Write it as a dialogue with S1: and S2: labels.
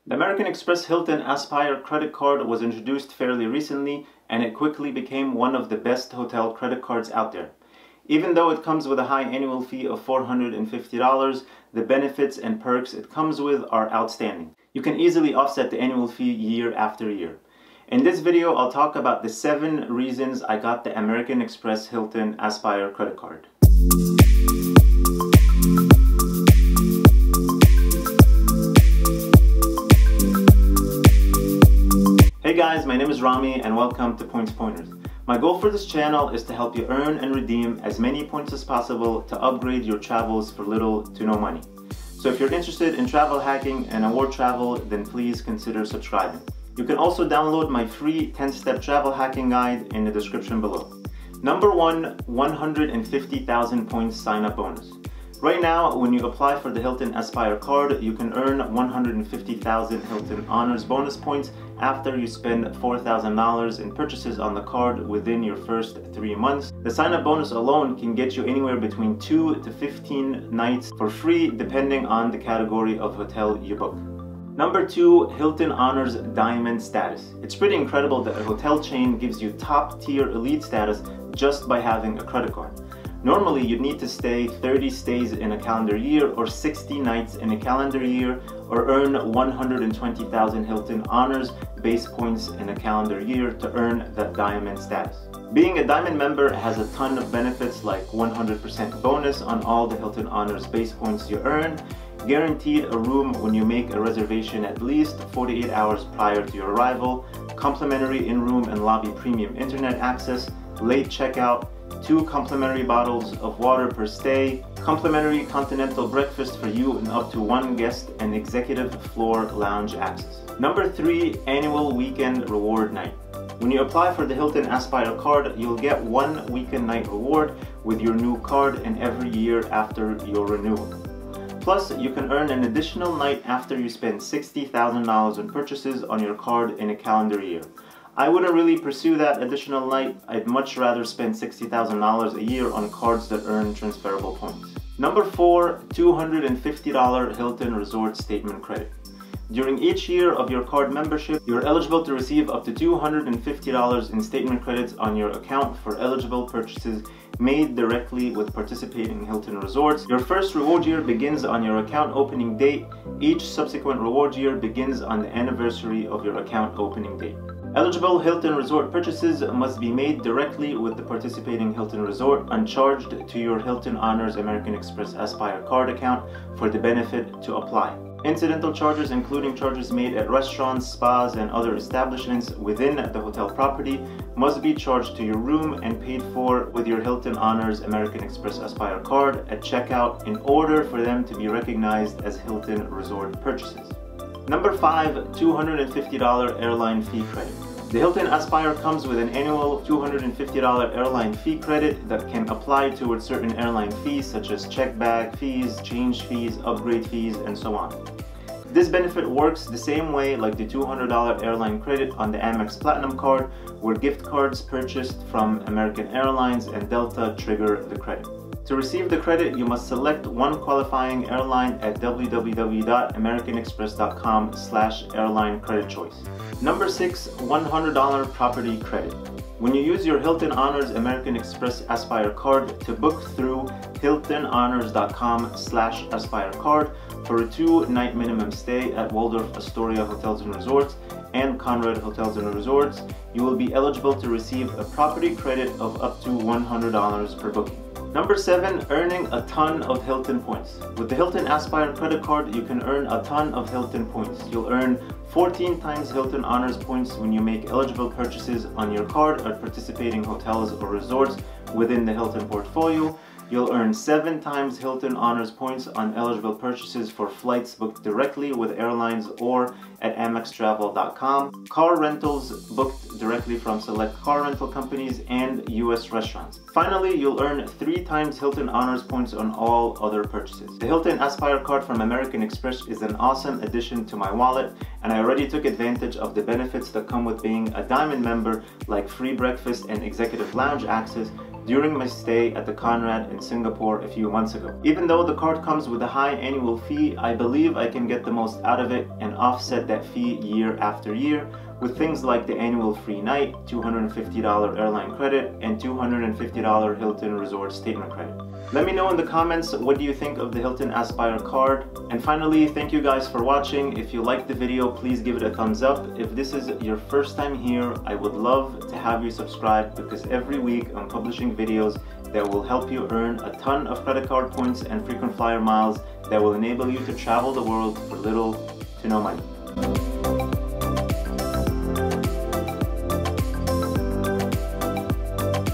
S1: The American Express Hilton Aspire credit card was introduced fairly recently, and it quickly became one of the best hotel credit cards out there. Even though it comes with a high annual fee of $450, the benefits and perks it comes with are outstanding. You can easily offset the annual fee year after year. In this video, I'll talk about the 7 reasons I got the American Express Hilton Aspire credit card. Hey guys, my name is Rami and welcome to Points Pointers. My goal for this channel is to help you earn and redeem as many points as possible to upgrade your travels for little to no money. So if you're interested in travel hacking and award travel, then please consider subscribing. You can also download my free 10-step travel hacking guide in the description below. Number 1, 150,000 points sign-up bonus. Right now, when you apply for the Hilton Aspire card, you can earn 150,000 Hilton Honors bonus points after you spend $4,000 in purchases on the card within your first 3 months. The sign-up bonus alone can get you anywhere between 2 to 15 nights for free depending on the category of hotel you book. Number 2, Hilton Honors Diamond status. It's pretty incredible that a hotel chain gives you top-tier elite status just by having a credit card. Normally, you'd need to stay 30 stays in a calendar year or 60 nights in a calendar year or earn 120,000 Hilton Honors base points in a calendar year to earn that diamond status. Being a diamond member has a ton of benefits like 100% bonus on all the Hilton Honors base points you earn, guaranteed a room when you make a reservation at least 48 hours prior to your arrival, complimentary in-room and lobby premium internet access, late checkout, 2 complimentary bottles of water per stay, complimentary continental breakfast for you and up to 1 guest, and executive floor lounge access. Number 3, annual weekend reward night. When you apply for the Hilton Aspire card, you'll get 1 weekend night reward with your new card and every year after your renewal. Plus, you can earn an additional night after you spend $60,000 in purchases on your card in a calendar year. I wouldn't really pursue that additional night. I'd much rather spend $60,000 a year on cards that earn transferable points. Number 4, $250 Hilton Resort Statement Credit. During each year of your card membership, you're eligible to receive up to $250 in statement credits on your account for eligible purchases made directly with participating Hilton resorts. Your first reward year begins on your account opening date. Each subsequent reward year begins on the anniversary of your account opening date. Eligible Hilton Resort purchases must be made directly with the participating Hilton Resort uncharged to your Hilton Honors American Express Aspire card account for the benefit to apply. Incidental charges, including charges made at restaurants, spas, and other establishments within the hotel property, must be charged to your room and paid for with your Hilton Honors American Express Aspire card at checkout in order for them to be recognized as Hilton Resort purchases. Number 5, $250 Airline Fee Credit. The Hilton Aspire comes with an annual $250 airline fee credit that can apply towards certain airline fees such as check bag fees, change fees, upgrade fees, and so on. This benefit works the same way like the $200 airline credit on the Amex Platinum card, where gift cards purchased from American Airlines and Delta trigger the credit. To receive the credit, you must select one qualifying airline at www.americanexpress.com/airline credit choice. Number 6, $100 property credit. When you use your Hilton Honors American Express Aspire card to book through hiltonhonors.com/Aspire card for a 2-night minimum stay at Waldorf Astoria Hotels and Resorts and Conrad Hotels and Resorts, you will be eligible to receive a property credit of up to $100 per booking. Number 7, earning a ton of Hilton points. With the Hilton Aspire credit card, you can earn a ton of Hilton points. You'll earn 14 times Hilton Honors points when you make eligible purchases on your card at participating hotels or resorts within the Hilton portfolio. You'll earn 7 times Hilton Honors points on eligible purchases for flights booked directly with airlines or at amextravel.com, car rentals booked directly from select car rental companies, and US restaurants. Finally, you'll earn 3 times Hilton Honors points on all other purchases. The Hilton Aspire card from American Express is an awesome addition to my wallet, and I already took advantage of the benefits that come with being a Diamond member like free breakfast and executive lounge access, during my stay at the Conrad in Singapore a few months ago. Even though the card comes with a high annual fee, I believe I can get the most out of it and offset that fee year after year with things like the annual free night, $250 airline credit, and $250 Hilton Resort statement credit. Let me know in the comments what do you think of the Hilton Aspire card. And finally, thank you guys for watching. If you liked the video, please give it a thumbs up. If this is your first time here, I would love to have you subscribe because every week I'm publishing videos that will help you earn a ton of credit card points and frequent flyer miles that will enable you to travel the world for little to no money.